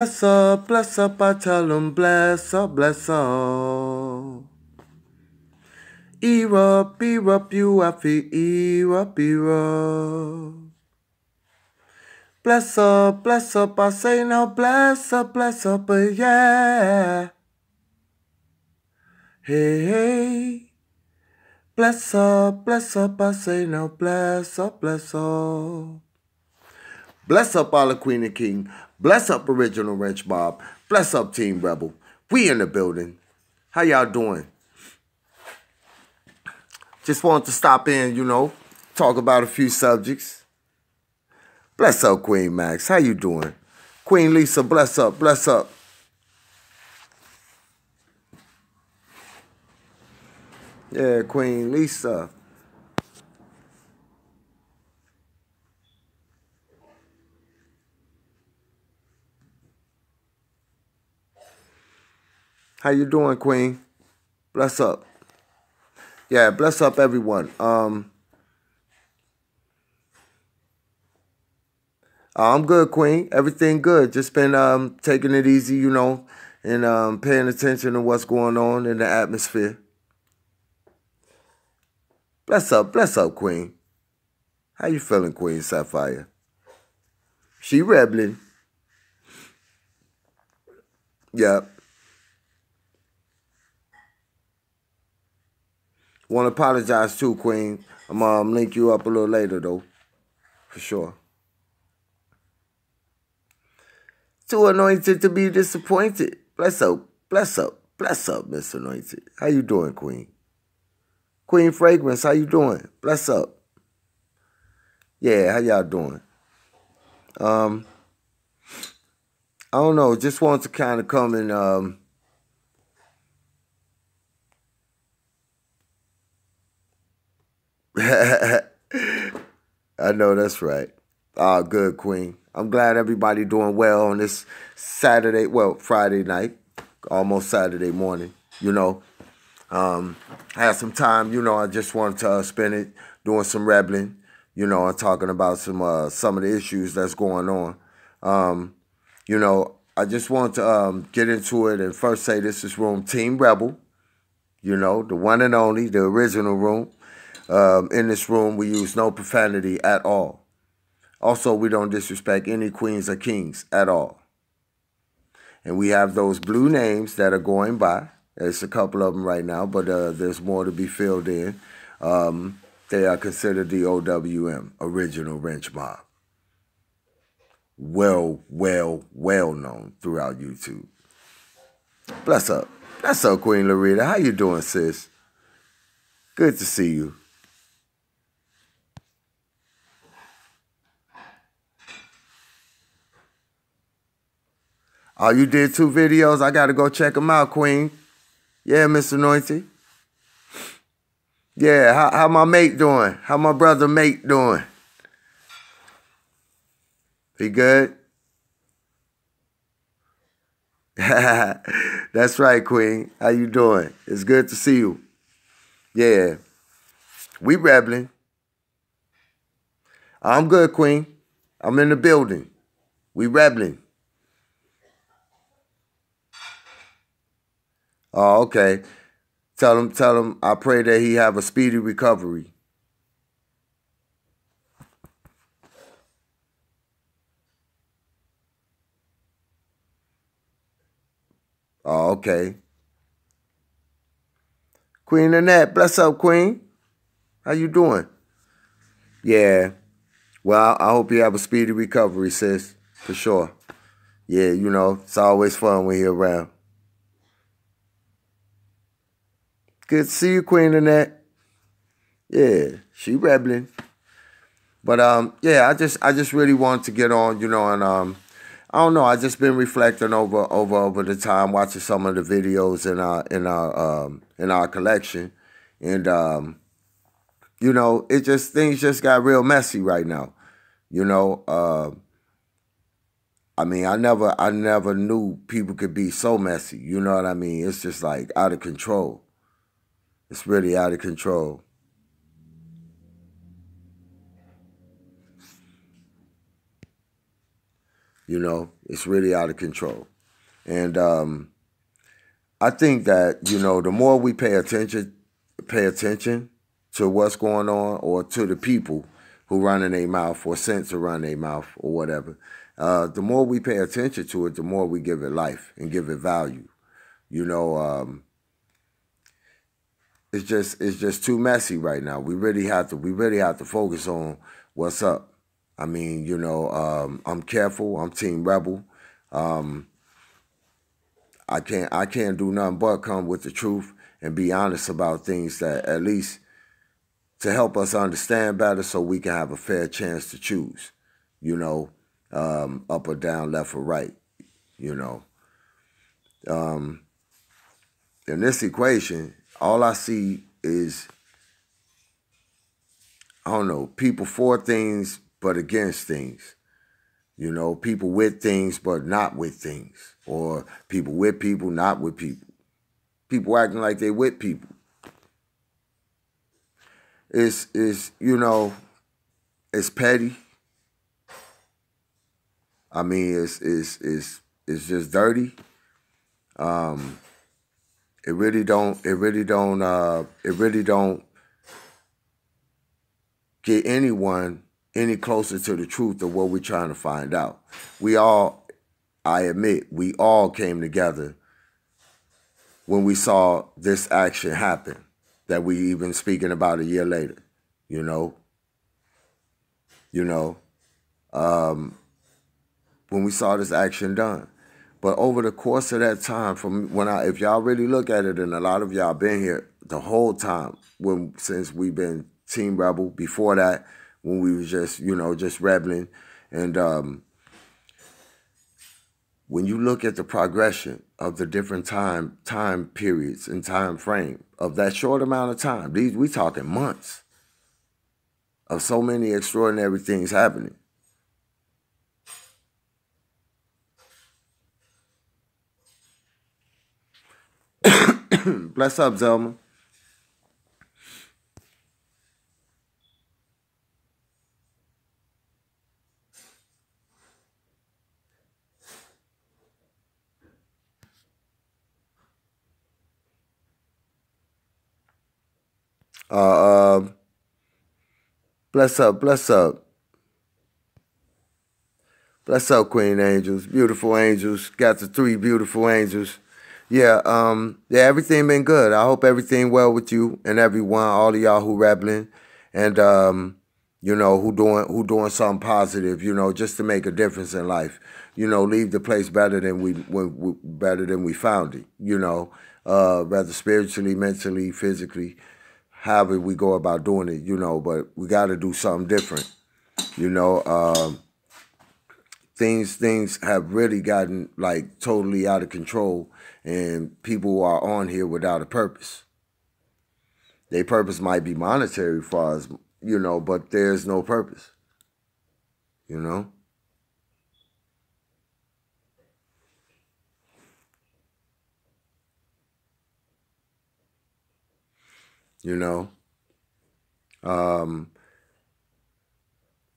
Bless up, I tell 'em, bless up, bless up. Erupt, you happy, erupt. Bless up, I say now, bless up, yeah. Hey. Bless up, I say now, bless up. Bless up, all the Queen and King. Bless up, Original Wrench Bob. Bless up, Team Rebel. We in the building. How y'all doing? Just wanted to stop in, talk about a few subjects. Bless up, Queen Max. How you doing? Queen Lisa, bless up. Yeah, Queen Lisa. How you doing, Queen? Bless up. Yeah, bless up, everyone. I'm good, Queen. Everything good. Just been taking it easy, and paying attention to what's going on in the atmosphere. Bless up, Queen. How you feeling, Queen Sapphire? She rebelling. Yep. Want to apologize too, Queen. I'm link you up a little later though, for sure. Too anointed to be disappointed. Bless up, Miss Anointed. How you doing, Queen? Queen Fragrance, how you doing? Bless up. Yeah, how y'all doing? I don't know. Just want to kind of come and I know that's right. Good, Queen. I'm glad everybody doing well on this Friday night, almost Saturday morning, I had some time, I just wanted to spend it doing some rebelling, and talking about some of the issues that's going on. I just want to get into it and first say this is Room Team Rebel, the one and only, the original room. In this room, we use no profanity at all. Also, we don't disrespect any queens or kings at all. And we have those blue names that are going by. There's a couple of them right now, but there's more to be filled in. They are considered the OWM, Original Wrench Mob. Well known throughout YouTube. Bless up. Bless up, Queen Loretta. How you doing, sis? Good to see you. Oh, you did 2 videos? I got to go check them out, Queen. Yeah, Miss Anointed. Yeah, how my mate doing? How my brother mate doing? He good? That's right, Queen. How you doing? It's good to see you. Yeah. We rebelling. I'm good, Queen. I'm in the building. We rebelling. Oh, okay. Tell him I pray that he have a speedy recovery. Oh, okay. Queen Annette, bless up, Queen. How you doing? Yeah. Well, I hope you have a speedy recovery, sis. For sure. Yeah, it's always fun when you're around. Good to see you, Queen Annette. Yeah, she rebelling. But yeah, I just really want to get on, and I don't know, I just been reflecting over the time, watching some of the videos in our collection. And things just got real messy right now. I mean, I never knew people could be so messy. You know what I mean? It's just like out of control. It's really out of control. You know, it's really out of control. And I think that, you know, the more we pay attention to what's going on, or to the people who run in their mouth or sent to run their mouth or whatever, the more we pay attention to it, the more we give it life and give it value. You know, it's just too messy right now. We really have to focus on what's up. I mean, you know, I'm careful. I'm Team Rebel. I can't do nothing but come with the truth and be honest about things, that at least to help us understand better, so we can have a fair chance to choose, you know, up or down, left or right, you know. In this equation, all I see is, I don't know, people for things but against things. You know, people with things but not with things. Or people with people, not with people. People acting like they with people. It's you know, it's petty. I mean, it's just dirty. It really don't get anyone any closer to the truth of what we're trying to find out. I admit, we all came together when we saw this action happen, that we even speaking about a year later, you know. When we saw this action done. But over the course of that time, if y'all really look at it, and a lot of y'all been here the whole time, since we've been Team Rebel. Before that, when we was just, you know, just rebelling. And when you look at the progression of the different time periods and time frame of that short amount of time, we talking months of so many extraordinary things happening. Bless up, Zelma. Bless up, bless up. Bless up, Queen Angels. Beautiful angels. Got the 3 beautiful angels. Yeah, everything been good. I hope everything well with you and everyone, all of y'all who rebelling, and you know, who doing something positive, you know, just to make a difference in life. You know, leave the place better than we found it, you know, whether spiritually, mentally, physically, however we go about doing it, you know, but we got to do something different, you know. Things have really gotten like totally out of control, and people are on here without a purpose. Their purpose might be monetary for us, you know, but there's no purpose, you know. You know,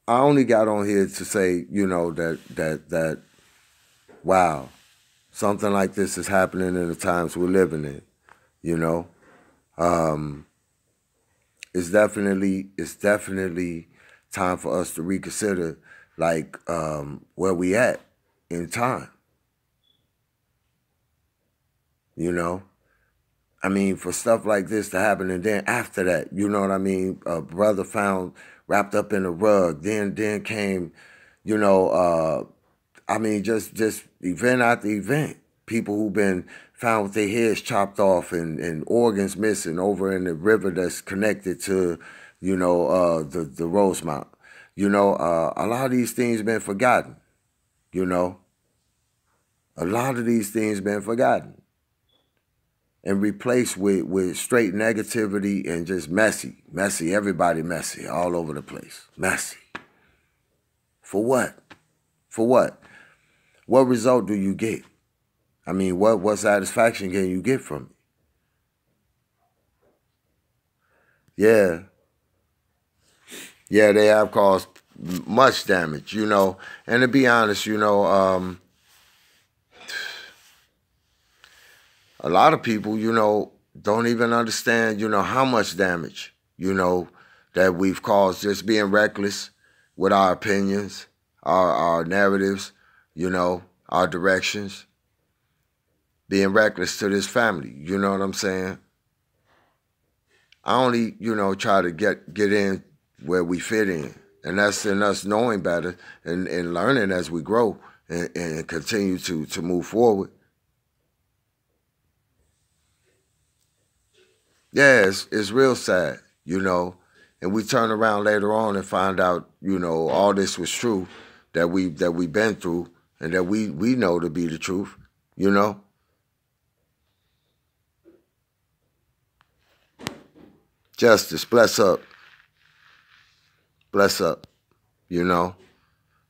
I only got on here to say, you know, that wow, something like this is happening in the times we're living in. You know, it's definitely time for us to reconsider, like, where we at in time. You know, I mean, for stuff like this to happen, and then after that, you know what I mean? A brother found wrapped up in a rug. Then came, you know, I mean, just event after event. People who've been found with their heads chopped off and organs missing over in the river that's connected to, you know, the Rosemount. You know, a lot of these things been forgotten. You know, a lot of these things been forgotten and replaced with straight negativity and just messy, everybody messy, all over the place, messy. For what? For what? What result do you get? I mean, what satisfaction can you get from it? Yeah. Yeah, they have caused much damage, you know. And to be honest, you know, a lot of people, you know, don't even understand, you know, how much damage, you know, that we've caused just being reckless with our opinions, our narratives, you know, our directions, being reckless to this family. You know what I'm saying? I only, you know, try to get in where we fit in. And that's in us knowing better and learning as we grow and continue to move forward. Yeah, it's real sad, you know. And we turn around later on and find out, you know, all this was true that we've been through and that we know to be the truth, you know. Justice, bless up, you know.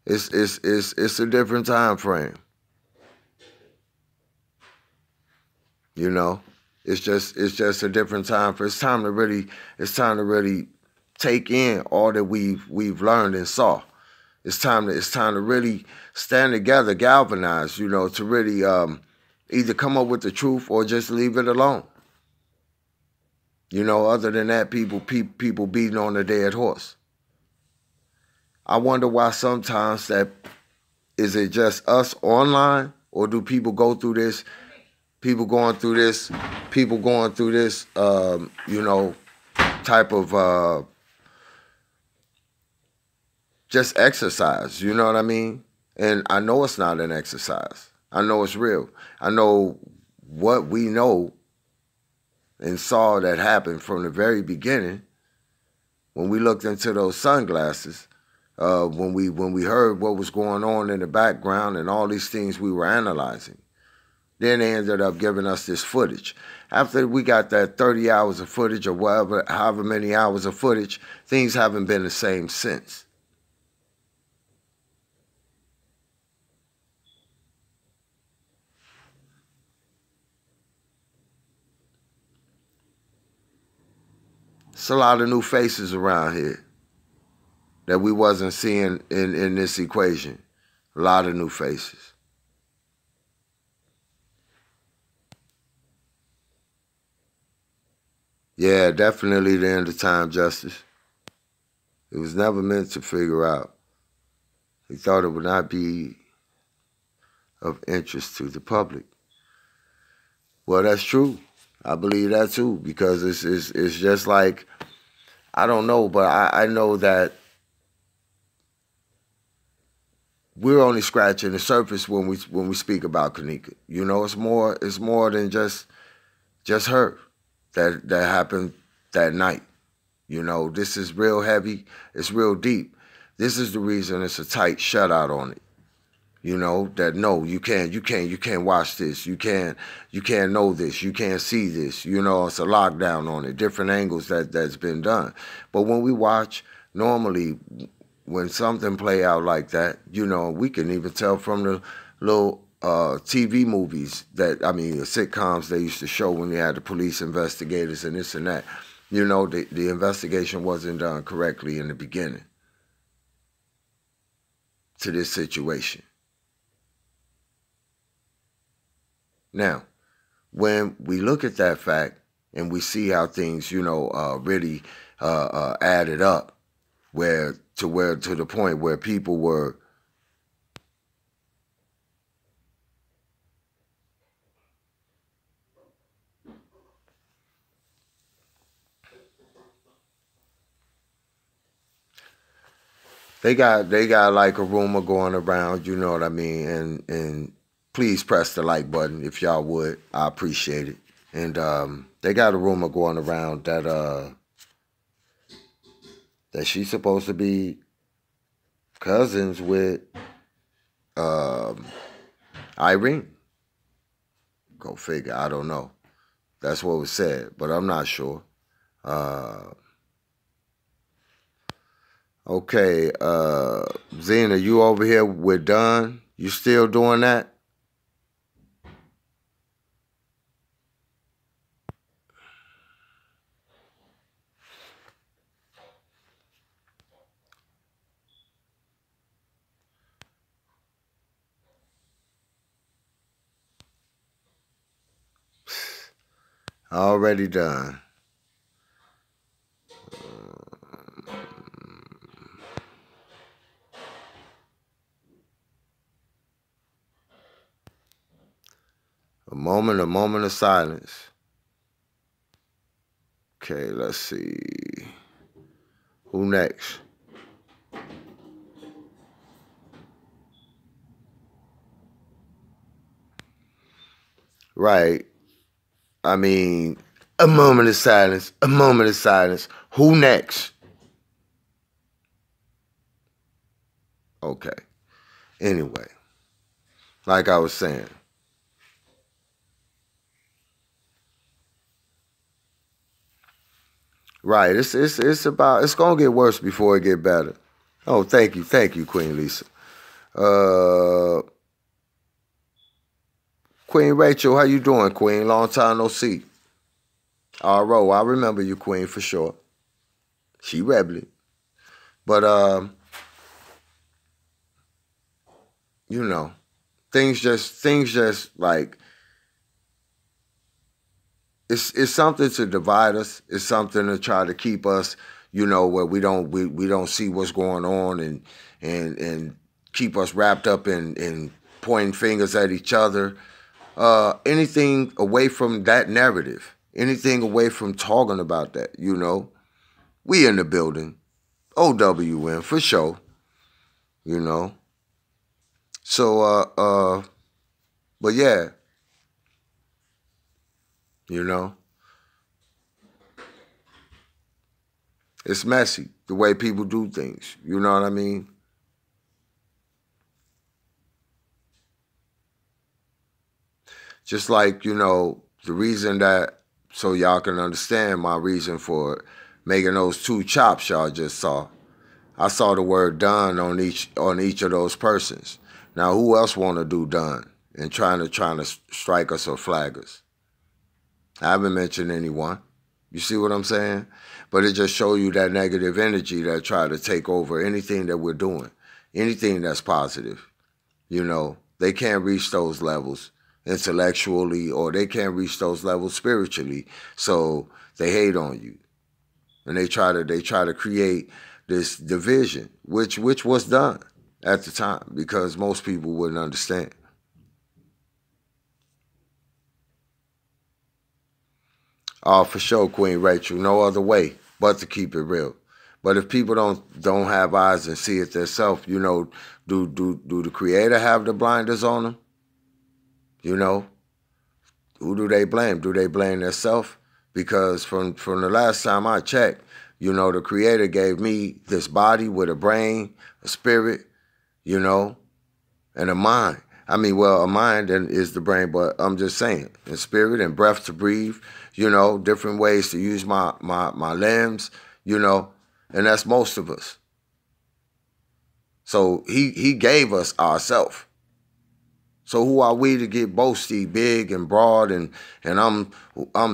It's a different time frame, you know. It's just a different time for it's time to really take in all that we've learned and saw. It's time to really stand together, galvanize, you know, to really either come up with the truth or just leave it alone. You know, other than that, people beating on a dead horse. I wonder why sometimes that is it just us online or do people go through this? People going through this, you know, type of just exercise. You know what I mean? And I know it's not an exercise. I know it's real. I know what we know and saw that happened from the very beginning when we looked into those sunglasses, when we heard what was going on in the background and all these things we were analyzing. Then they ended up giving us this footage. After we got that 30 hours of footage or whatever, however many hours of footage, things haven't been the same since. It's a lot of new faces around here that we wasn't seeing in this equation. A lot of new faces. Yeah, definitely the end of time, Justice. It was never meant to figure out. He thought it would not be of interest to the public. Well, that's true. I believe that too, because it's just like, I don't know, but I know that we're only scratching the surface when we speak about Kenneka. You know, it's more than just her that happened that night. You know, this is real heavy. It's real deep. This is the reason it's a tight shutout on it. You know, that no, you can't watch this. You can't know this. You can't see this. You know, it's a lockdown on it. Different angles that's been done. But when we watch, normally when something play out like that, you know, we can even tell from the little TV movies sitcoms they used to show when they had the police investigators and this and that. You know, the investigation wasn't done correctly in the beginning to this situation. Now, when we look at that fact and we see how things, you know, really added up, to the point where people were they got like a rumor going around, you know what I mean, and please press the like button if y'all would. I appreciate it. And they got a rumor going around that she's supposed to be cousins with Irene. Go figure. I don't know. That's what was said, but I'm not sure. Okay, Zena, you over here with Don? You still doing that? Already done. A moment of silence. Okay, let's see. Who next? Right. I mean, a moment of silence. A moment of silence. Who next? Okay. Anyway, like I was saying. Right. It's gonna get worse before it get better. Oh, thank you, Queen Lisa. Uh, Queen Rachel, how you doing, Queen? Long time no see. R.O., I remember you, Queen, for sure. She rebelling. But, you know, things just like, it's something to divide us. It's something to try to keep us, where we don't see what's going on and keep us wrapped up in pointing fingers at each other. Anything away from that narrative, anything away from talking about that, we in the building, OWN for sure, you know. So, but yeah, you know, it's messy the way people do things. You know what I mean? Just like, the reason that, so y'all can understand my reason for making those two chops y'all just saw. I saw the word done on each of those persons. Now, who else want to do done and trying to strike us or flag us? I haven't mentioned anyone. You see what I'm saying? But it just shows you that negative energy that try to take over anything that we're doing, anything that's positive. They can't reach those levels intellectually, or they can't reach those levels spiritually. So they hate on you, and they try to create this division, which was done at the time because most people wouldn't understand. Oh, for sure, Queen Rachel. No other way but to keep it real. But if people don't have eyes and see it themselves, do the Creator have the blinders on them? Who do they blame? Do they blame themselves? Because from the last time I checked, the Creator gave me this body with a brain, a spirit, and a mind. I mean, well, a mind is the brain, but I'm just saying, and spirit and breath to breathe, different ways to use my limbs, and that's most of us. So he gave us ourself. So who are we to get boasty, big and broad, and I'm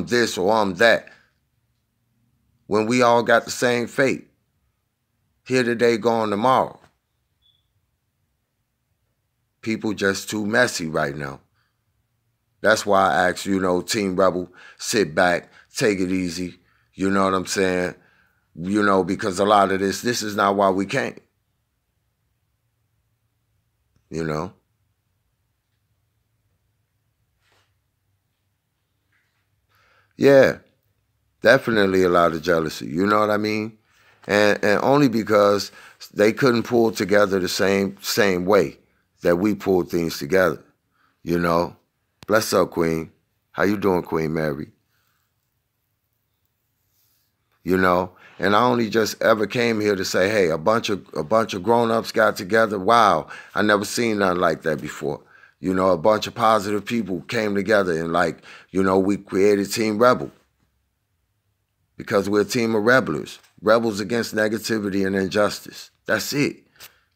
this or I'm that, when we all got the same fate? Here today, gone tomorrow. People just too messy right now. That's why I ask, Team Rebel, sit back, take it easy. You know what I'm saying? Because a lot of this is not why we came. Yeah, definitely a lot of jealousy. You know what I mean? And only because they couldn't pull together the same way that we pulled things together. Bless up, Queen. How you doing, Queen Mary? And I only just ever came here to say, hey, a bunch of grown-ups got together. Wow, I never seen nothing like that before. A bunch of positive people came together and we created Team Rebel. Because we're a team of rebels. Rebels against negativity and injustice. That's it.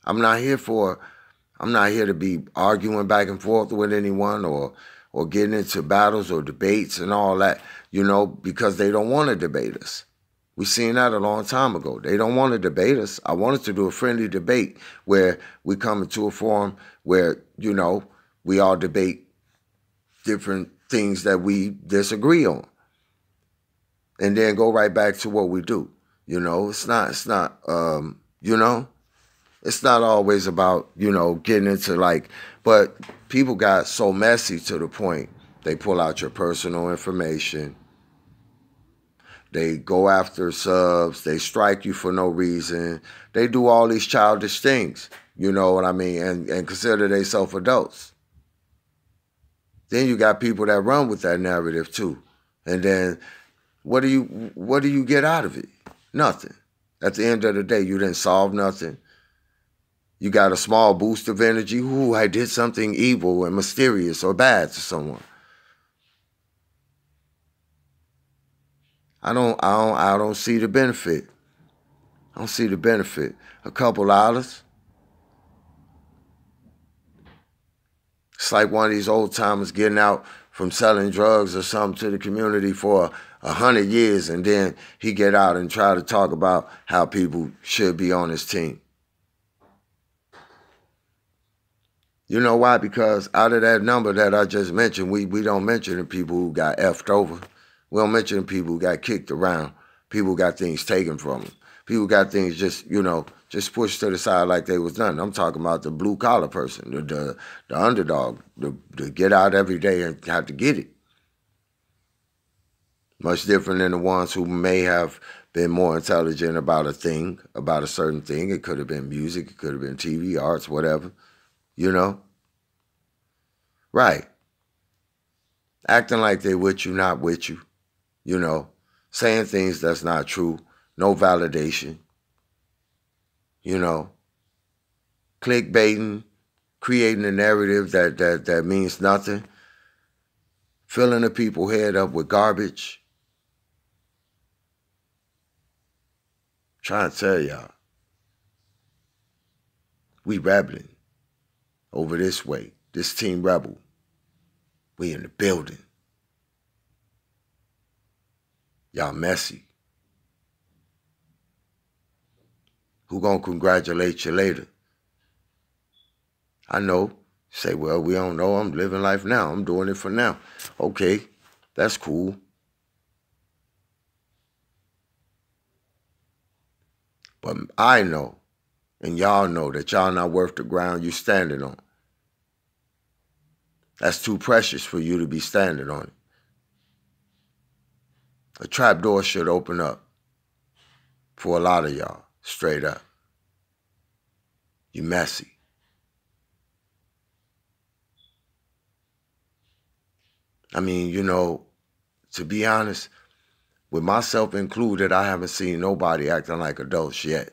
I'm not here to be arguing back and forth with anyone or getting into battles or debates and all that, because they don't want to debate us. We seen that a long time ago. They don't want to debate us. I wanted to do a friendly debate where we come into a forum where, we all debate different things that we disagree on. and then go right back to what we do. It's not, it's not always about, getting into but people got so messy to the point they pull out your personal information. They go after subs. They strike you for no reason. They do all these childish things, you know what I mean, and consider themselves adults. Then you got people that run with that narrative too. And then what do you get out of it? Nothing. At the end of the day, you didn't solve nothing. You got a small boost of energy. Ooh, I did something evil and mysterious or bad to someone. I don't see the benefit. I don't see the benefit. A couple dollars. It's like one of these old timers getting out from selling drugs or something to the community for 100 years, and then he get out and try to talk about how people should be on his team. You know why? Because out of that number that I just mentioned, we don't mention the people who got effed over. We don't mention the people who got kicked around. People who got things taken from them. People got things just pushed to the side like they was nothing. I'm talking about the blue collar person, the underdog, the get out every day and have to get it. Much different than the ones who may have been more intelligent about a thing, about a certain thing. It could have been music, it could have been TV, arts, whatever. Right. Acting like they with you, not with you. Saying things that's not true. No validation. Clickbaiting, creating a narrative that means nothing. Filling the people's head up with garbage. Trying to tell y'all. We rebelling over this way. This Team Rebel. We in the building. Y'all messy. Who gonna congratulate you later? I know. Say, well, we don't know. I'm living life now. I'm doing it for now. Okay, that's cool. But I know, and y'all know, that y'all not worth the ground you standing on. That's too precious for you to be standing on it. A trap door should open up for a lot of y'all, straight up. You messy. I mean, to be honest, with myself included, I haven't seen nobody acting like adults yet.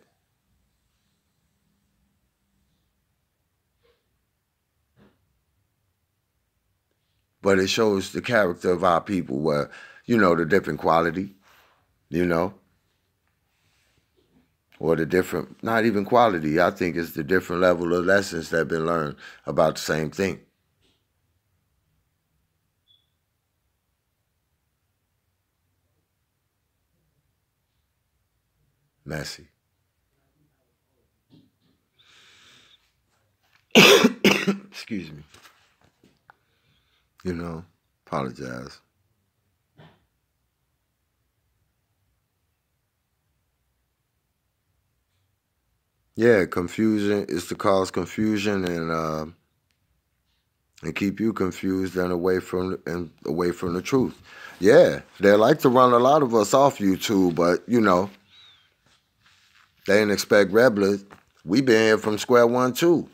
But it shows the character of our people where, the different quality, or the different, not even quality, I think it's the different level of lessons that have been learned about the same thing. Messy. Excuse me. Apologize. Yeah, confusion is to cause confusion and keep you confused and away from the truth. Yeah, they like to run a lot of us off YouTube, but they didn't expect Rebel. We been here from square one too.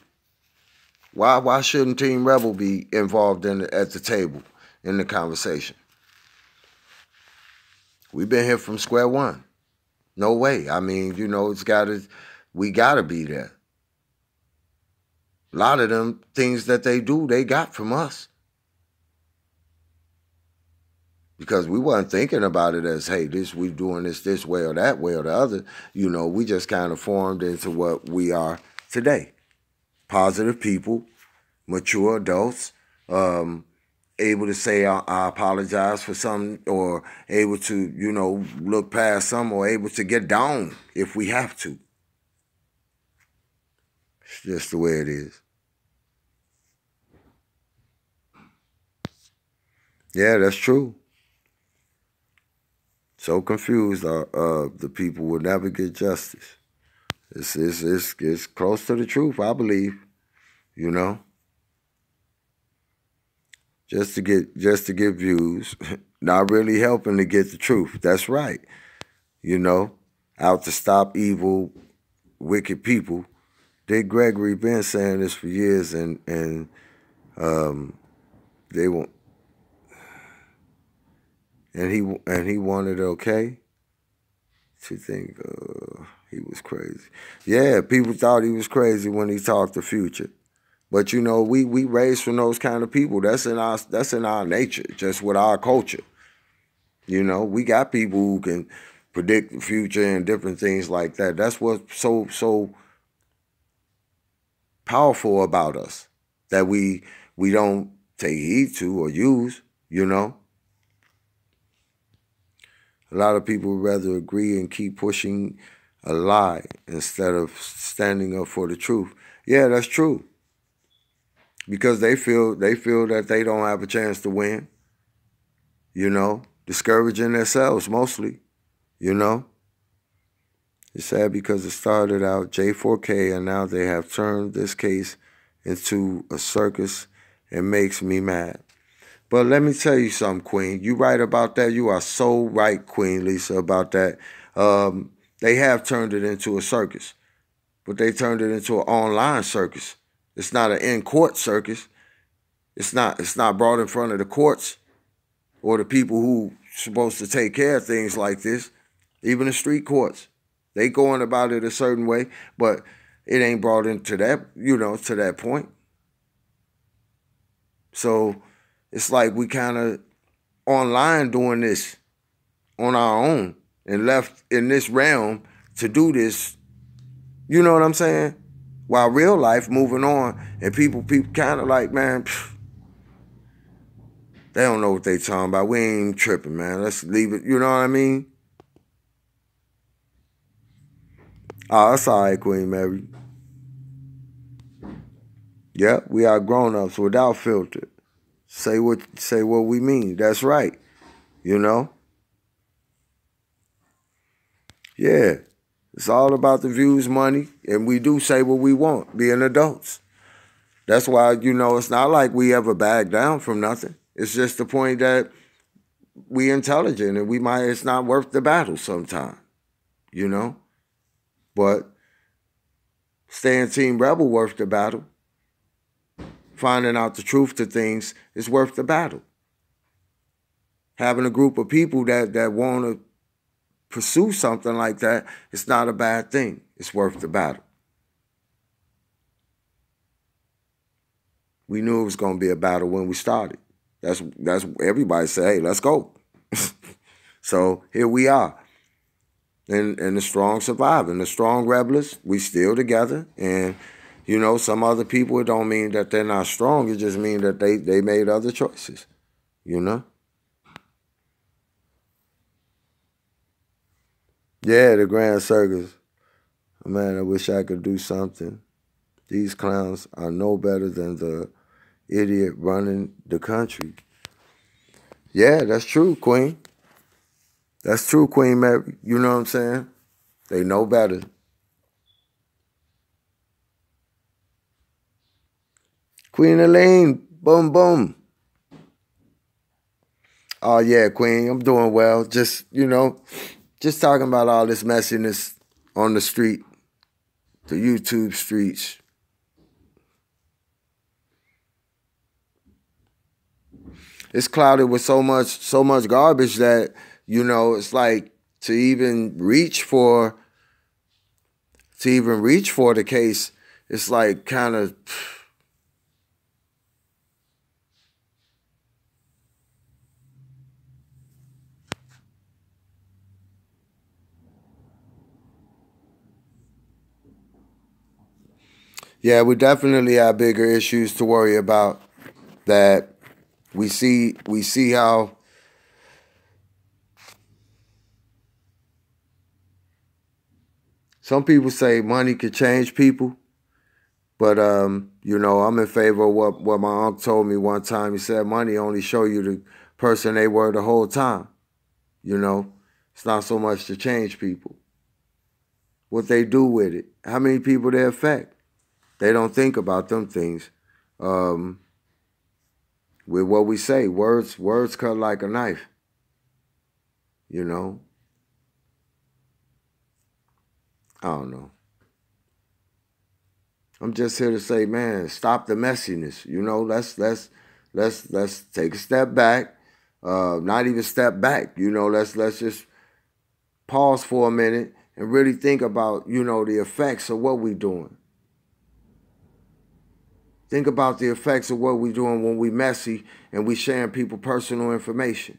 Why shouldn't Team Rebel be involved at the table in the conversation? We've been here from square one. No way. I mean, we gotta be there. A lot of them things that they do, they got from us. Because we weren't thinking about it as, hey, we doing this way or that way or the other. We just kind of formed into what we are today. Positive people, mature adults, able to say, I apologize for something, or able to, look past some, or able to get down if we have to. It's just the way it is. Yeah, that's true. So confused, the people will never get justice. It's close to the truth, I believe. You know, just to get views, not really helping to get the truth. That's right. You know, out to stop evil, wicked people. Dick Gregory been saying this for years, and they want, and he wanted okay to think he was crazy. Yeah, people thought he was crazy when he talked the future. But you know, we raised from those kind of people. That's in our nature, just with our culture. You know, we got people who can predict the future and different things like that. That's what's so powerful about us, that we don't take heed to or use, you know. A lot of people would rather agree and keep pushing a lie instead of standing up for the truth. Yeah, that's true. Because they feel that they don't have a chance to win, you know, discouraging themselves mostly, you know. It's sad because it started out J4K and now they have turned this case into a circus. It makes me mad. But let me tell you something, Queen. You right about that. You are so right, Queen Lisa, about that. They have turned it into a circus, but they turned it into an online circus. It's not an in-court circus. It's not brought in front of the courts or the people who supposed to take care of things like this. Even the street courts, they going about it a certain way, but it ain't brought into that, you know, to that point. So it's like we kind of online doing this on our own and left in this realm to do this. You know what I'm saying? While real life moving on, and people kind of like, man, they don't know what they talking about. We ain't even tripping, man. Let's leave it. You know what I mean? Oh, that's all right, Queen Mary. Yep, we are grown-ups without filter. Say what we mean. That's right. You know? Yeah. It's all about the views, money, and we do say what we want, being adults. That's why, you know, it's not like we ever back down from nothing. It's just the point that we intelligent and it's not worth the battle sometime, you know? But staying Team Rebel worth the battle. Finding out the truth to things is worth the battle. Having a group of people that want to pursue something like that, it's not a bad thing. It's worth the battle. We knew it was going to be a battle when we started. That's everybody say, hey, let's go. So here we are. And the strong survive. And the strong rebels, we still together. And, you know, some other people, it don't mean that they're not strong. It just means that they made other choices, you know? Yeah, the Grand Circus. Man, I wish I could do something. These clowns are no better than the idiot running the country. Yeah, that's true, Queen. That's true, Queen Mary. You know what I'm saying? They know better. Queen Elaine, boom, boom. Oh, yeah, Queen, I'm doing well. Just, you know, just talking about all this messiness on the street, the YouTube streets. It's clouded with so much garbage that, you know, it's like to even reach for the case, it's like kind of, yeah, we definitely have bigger issues to worry about. That we see how some people say money could change people, but you know, I'm in favor of what my uncle told me one time. He said money only show you the person they were the whole time, you know. It's not so much to change people. What they do with it. How many people they affect. They don't think about them things. With what we say, words cut like a knife. You know? I don't know. I'm just here to say, man, stop the messiness. You know, let's take a step back. Not even step back. You know, let's just pause for a minute and really think about, you know, the effects of what we're doing. Think about the effects of what we're doing when we messy and we sharing people personal information.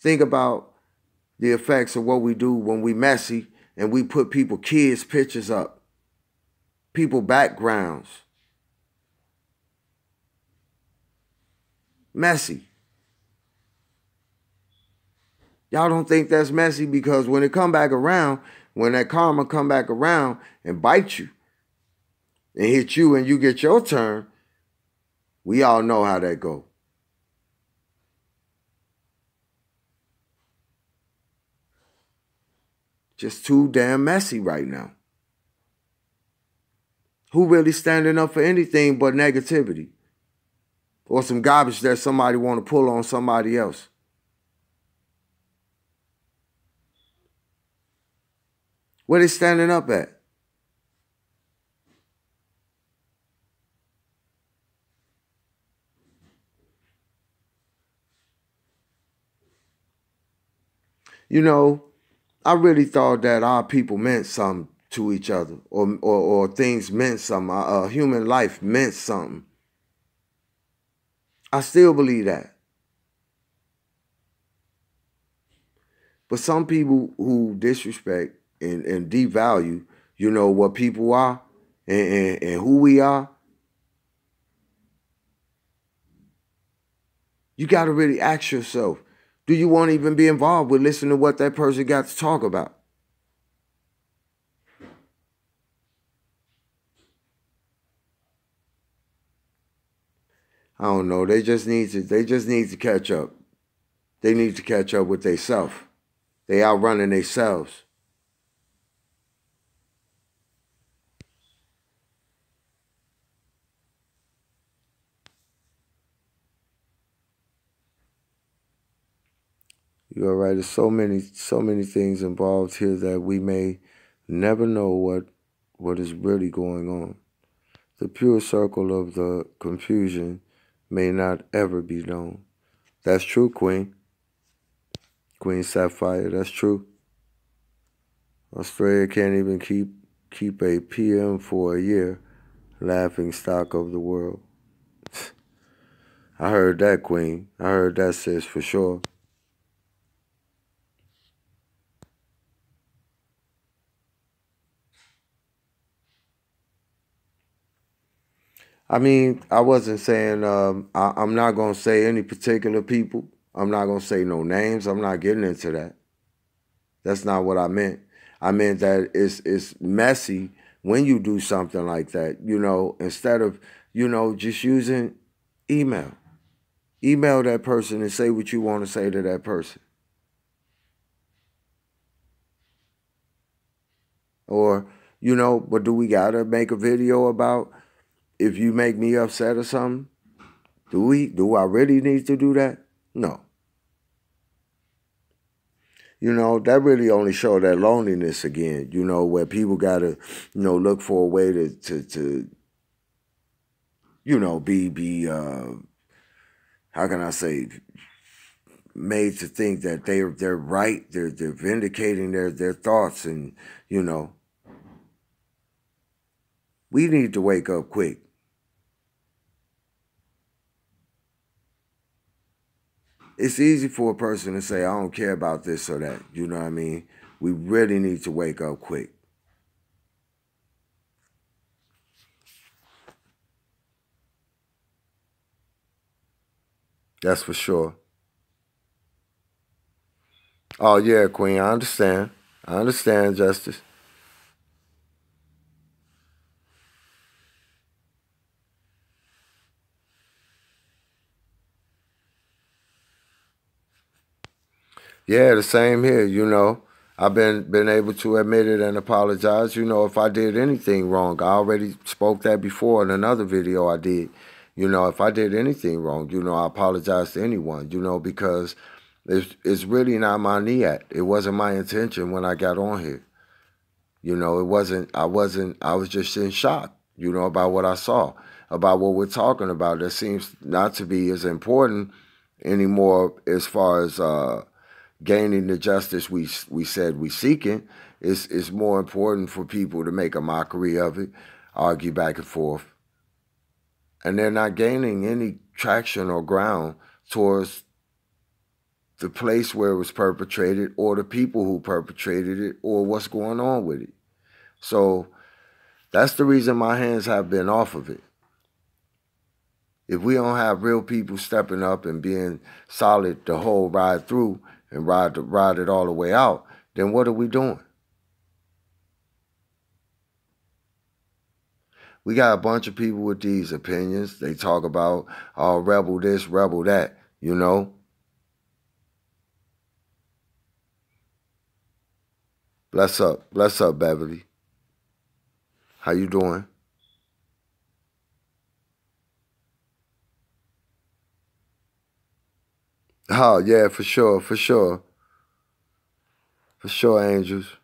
Think about the effects of what we do when we messy and we put people, kids' pictures up, people backgrounds. Messy. Y'all don't think that's messy because when it come back around, when that karma come back around and bite you and hit you and you get your turn, we all know how that go. Just too damn messy right now. Who really standing up for anything but negativity? Or some garbage that somebody want to pull on somebody else? Where they standing up at? You know, I really thought that our people meant something to each other, or things meant something. Human life meant something. I still believe that. But some people who disrespect and devalue, you know, what people are and who we are, you got to really ask yourself, do you want to even be involved with listening to what that person got to talk about? I don't know. They just need to catch up. They need to catch up with themselves. They outrunning themselves. You're right. There's so many things involved here that we may never know what is really going on. The pure circle of the confusion may not ever be known. That's true, Queen. Queen Sapphire, that's true. Australia can't even keep a PM for a year. Laughing stock of the world. I heard that, Queen. I heard that, sis, for sure. I mean, I wasn't saying, I'm not going to say any particular people. I'm not going to say no names. I'm not getting into that. That's not what I meant. I meant that it's messy when you do something like that, you know, instead of, you know, just using email. Email that person and say what you want to say to that person. Or, you know, but do we got to make a video about if you make me upset or something? Do I really need to do that? No. You know, that really only showed that loneliness again, you know, where people got to, you know, look for a way to you know, how can I say, made to think that they're right, they're vindicating their thoughts, and, you know, we need to wake up quick. It's easy for a person to say, I don't care about this or that. You know what I mean? We really need to wake up quick. That's for sure. Oh, yeah, Queen, I understand. I understand, Justice. Yeah, the same here, you know. I've been able to admit it and apologize. You know, if I did anything wrong, I already spoke that before in another video I did. You know, if I did anything wrong, you know, I apologize to anyone, you know, because it's really not my niat. It wasn't my intention when I got on here. You know, I was just in shock, you know, about what I saw, about what we're talking about. That seems not to be as important anymore as far as gaining the justice we said we seeking. It's more important for people to make a mockery of it, argue back and forth, and they're not gaining any traction or ground towards the place where it was perpetrated or the people who perpetrated it or what's going on with it. So that's the reason my hands have been off of it. If we don't have real people stepping up and being solid the whole ride through and ride it all the way out, then what are we doing? We got a bunch of people with these opinions. They talk about, oh, rebel this, rebel that, you know. Bless up, Beverly. How you doing? Oh, yeah, for sure, for sure. For sure, Angels.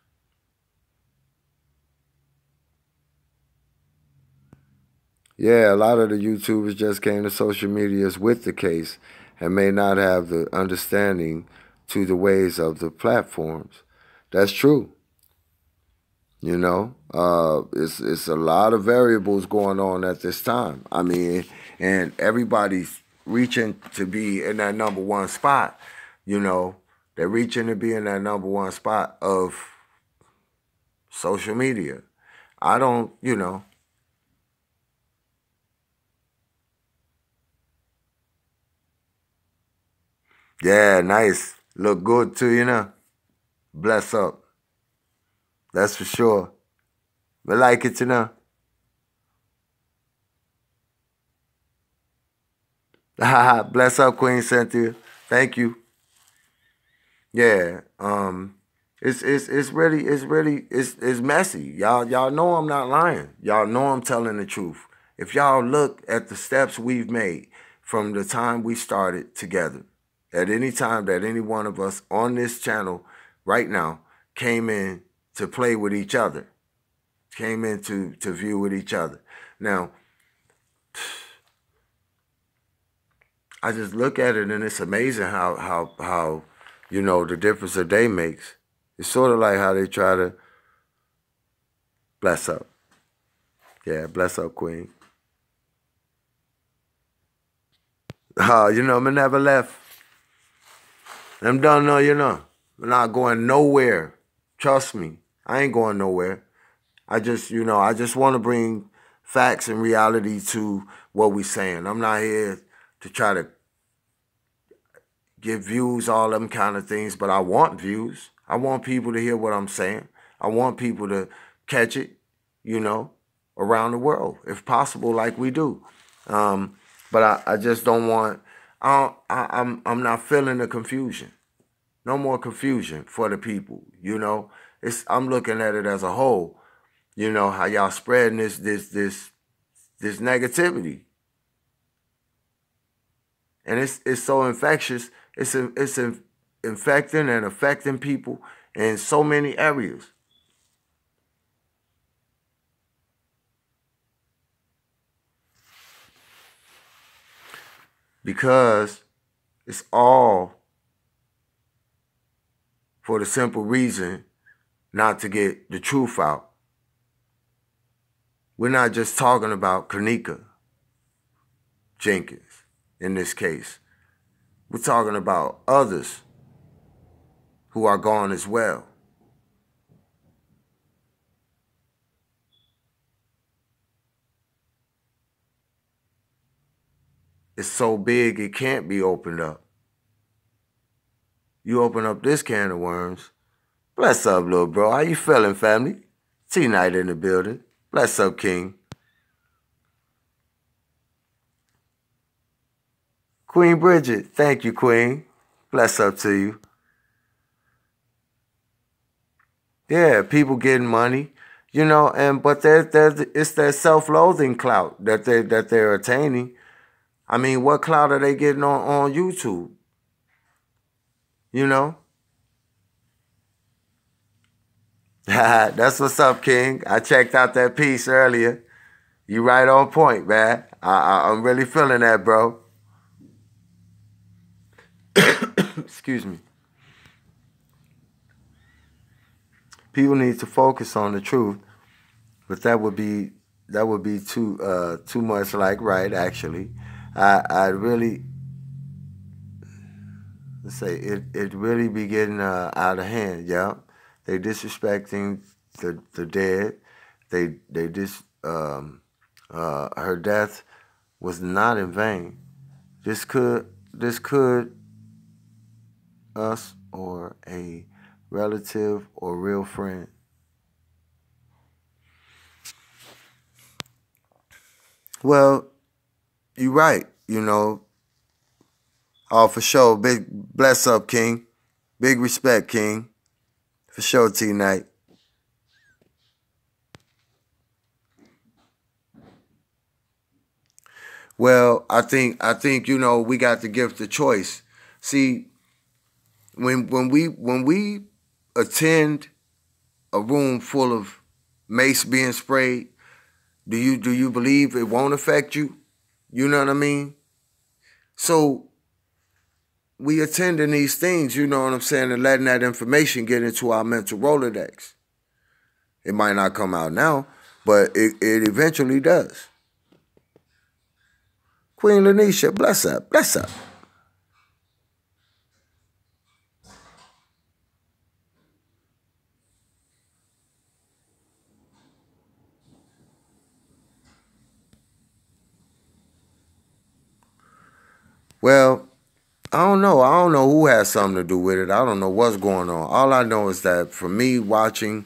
Yeah, a lot of the YouTubers just came to social medias with the case and may not have the understanding to the ways of the platforms. That's true. You know, it's a lot of variables going on at this time. I mean, and everybody's reaching to be in that number one spot. You know, they're reaching to be in that number one spot of social media. I don't, you know. Yeah, nice. Look good too, you know. Bless up. That's for sure. But like it, you know. Bless up, Queen Cynthia. Thank you. Yeah. It's messy. Y'all know I'm not lying. Y'all know I'm telling the truth. If y'all look at the steps we've made from the time we started together, at any time that any one of us on this channel right now came in to play with each other, came in to view with each other. Now, I just look at it and it's amazing how you know the difference a day makes. It's sort of like how they try to bless up. Yeah, bless up, Queen. You know, me never left. I'm done now, you know. I'm not going nowhere. Trust me. I ain't going nowhere. I just, you know, I just want to bring facts and reality to what we saying. I'm not here to try to get views, all them kind of things, but I want views. I want people to hear what I'm saying. I want people to catch it, you know, around the world, if possible, like we do. But I just don't want. I'm not feeling the confusion. No more confusion for the people. You know, I'm looking at it as a whole. You know how y'all spreading this negativity, and it's so infectious. It's infecting and affecting people in so many areas. Because it's all for the simple reason not to get the truth out. We're not just talking about Kenneka Jenkins in this case. We're talking about others who are gone as well. It's so big it can't be opened up. You open up this can of worms. Bless up, little bro. How you feeling, family? T-Night in the building. Bless up, King. Queen Bridget. Thank you, Queen. Bless up to you. Yeah, people getting money, you know, and but it's their self-loathing clout that they're attaining. I mean, what clout are they getting on YouTube? You know, that's what's up, King. I checked out that piece earlier. You right on point, man. I'm really feeling that, bro. Excuse me. People need to focus on the truth, but that would be too much like right. Actually, I really let's say it really be getting out of hand. Yeah, they disrespecting the dead. They just her death was not in vain. This could us or a relative or real friend. Well, you're right. You know, oh for sure. Big bless up, King. Big respect, King. For sure, T Night. Well, I think we got the gift of choice. See, when we attend a room full of mace being sprayed, do you believe it won't affect you? You know what I mean? So we attending these things, you know what I'm saying, and letting that information get into our mental Rolodex. It might not come out now, but it eventually does. Queen Lanisha, bless up, bless up. Well, I don't know. I don't know who has something to do with it. I don't know what's going on. All I know is that for me, watching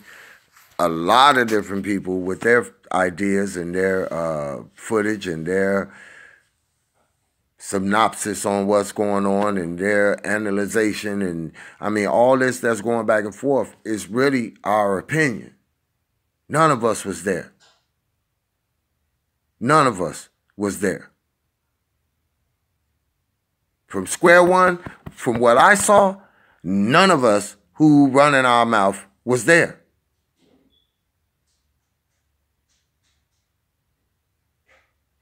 a lot of different people with their ideas and their footage and their synopsis on what's going on and their analyzation, and I mean all this that's going back and forth is really our opinion. None of us was there. None of us was there. From square one, from what I saw, none of us who running our mouth was there.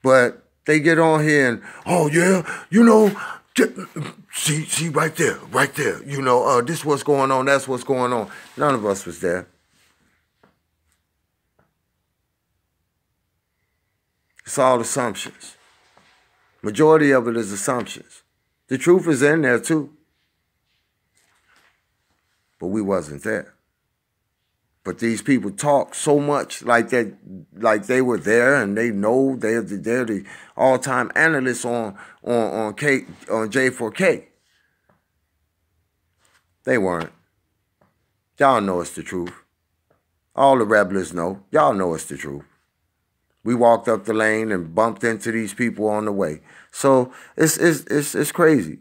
But they get on here and, oh yeah, see right there, right there. This what's going on, that's what's going on. None of us was there. It's all assumptions. Majority of it is assumptions. The truth is in there too. But we wasn't there. But these people talk so much like that, like they were there, and they know they're the all-time analysts on J4K. They weren't. Y'all know it's the truth. All the rebels know. Y'all know it's the truth. We walked up the lane and bumped into these people on the way. So it's crazy.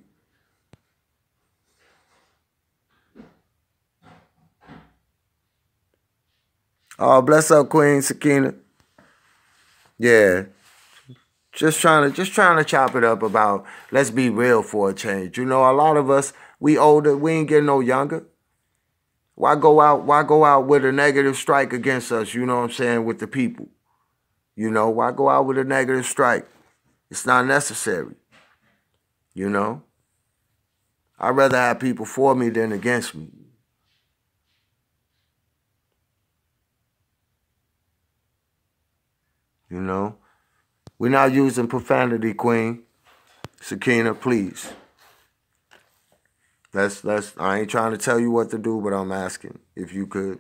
Oh, bless up, Queen Sakina. Yeah. Just trying to chop it up about let's be real for a change. A lot of us, we older, we ain't getting no younger. Why go out with a negative strike against us, you know what I'm saying, with the people? Why go out with a negative strike? It's not necessary. You know? I'd rather have people for me than against me. You know? We're not using profanity, Queen. Sakina, please. I ain't trying to tell you what to do, but I'm asking if you could.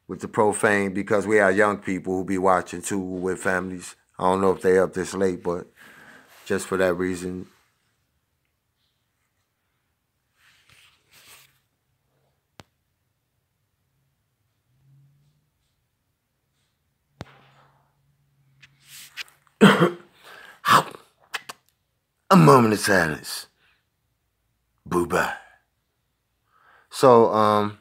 With the profane, because we have young people who be watching too with families. I don't know if they up this late, but just for that reason. A moment of silence. Boo bye. So,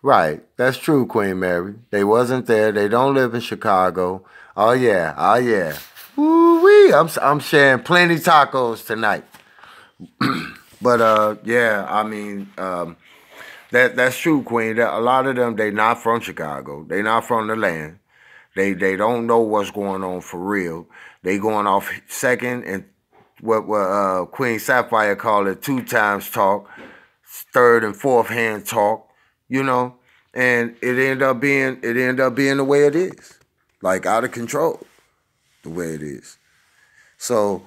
Right. That's true, Queen Mary. They wasn't there. They don't live in Chicago. Oh yeah. Oh yeah. Woo wee. I'm sharing plenty tacos tonight. But yeah, I mean, that's true, Queen. That a lot of them they not from Chicago. They not from the land. They don't know what's going on for real. They going off second and what Queen Sapphire called it 2 times talk, third and fourth hand talk, you know, and it ended up being the way it is, like out of control, the way it is. So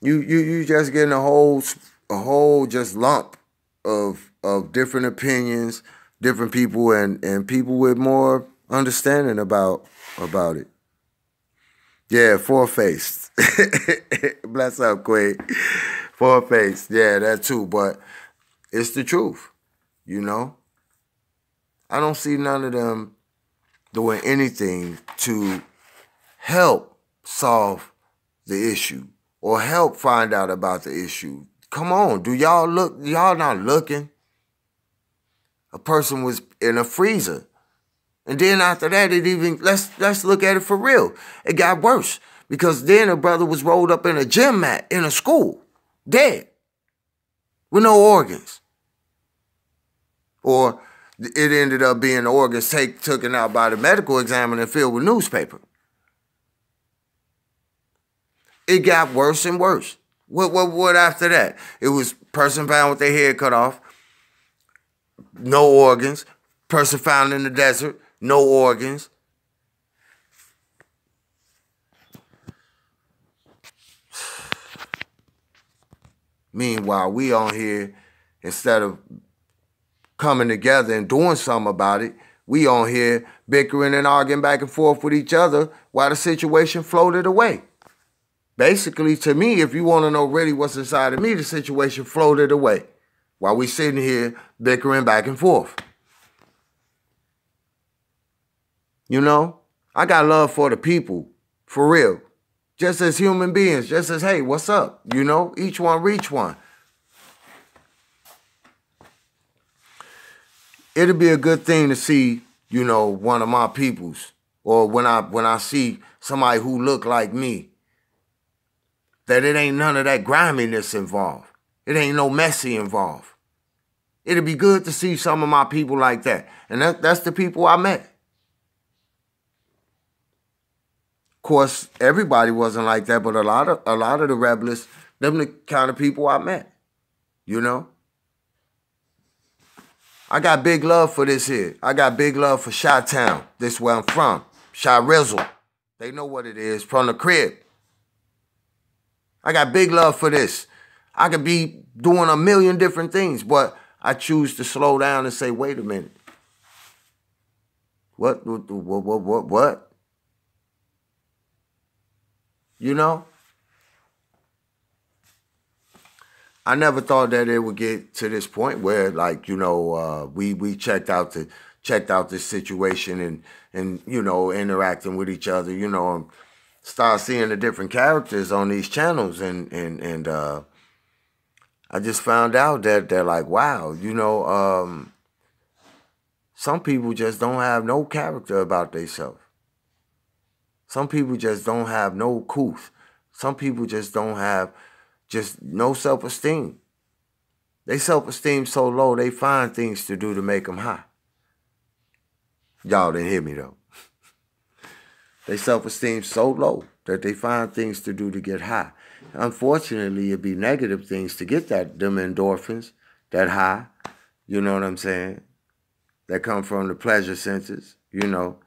you just getting a whole just lump of different opinions, different people, and people with more understanding about it. Yeah, four faced. Bless up, Queen. Four faced. Yeah, that too. But it's the truth, you know. I don't see none of them doing anything to help solve the issue or help find out about the issue. Come on, do y'all look? Y'all not looking. A person was in a freezer. And then after that, let's look at it for real. It got worse because then a brother was rolled up in a gym mat in a school, dead, with no organs. Or it ended up being the organs taken out by the medical examiner and filled with newspaper. It got worse and worse. What after that? It was person found with their head cut off, no organs. Person found in the desert, no organs. Meanwhile, we on here, instead of coming together and doing something about it, we on here bickering and arguing back and forth with each other while the situation floated away. Basically, to me, if you want to know really what's inside of me, the situation floated away while we sitting here bickering back and forth. You know, I got love for the people, for real. Just as human beings, just as, hey, what's up? You know, each one reach one. It'll be a good thing to see, you know, one of my peoples, or when I see somebody who look like me, that it ain't none of that griminess involved. It ain't no messy involved. It'll be good to see some of my people like that. And that's the people I met. Of course, everybody wasn't like that, but a lot of the rebels, them the kind of people I met, you know? I got big love for this here. I got big love for Chi-Town. This is where I'm from. Chi-Rizzle. They know what it is, from the crib. I got big love for this. I could be doing a million different things, but I choose to slow down and say, wait a minute. What? You know? I never thought that it would get to this point where, like, you know, we checked out this situation and you know, interacting with each other, you know, and start seeing the different characters on these channels, and I just found out that they're like, wow, you know, some people just don't have no character about themselves. Some people just don't have no couth. Some people just don't have just no self-esteem. They self-esteem so low, they find things to do to make them high. Y'all didn't hear me, though. They self-esteem so low that they find things to do to get high. Unfortunately, it'd be negative things to get them endorphins, that high, you know what I'm saying, that come from the pleasure senses, you know.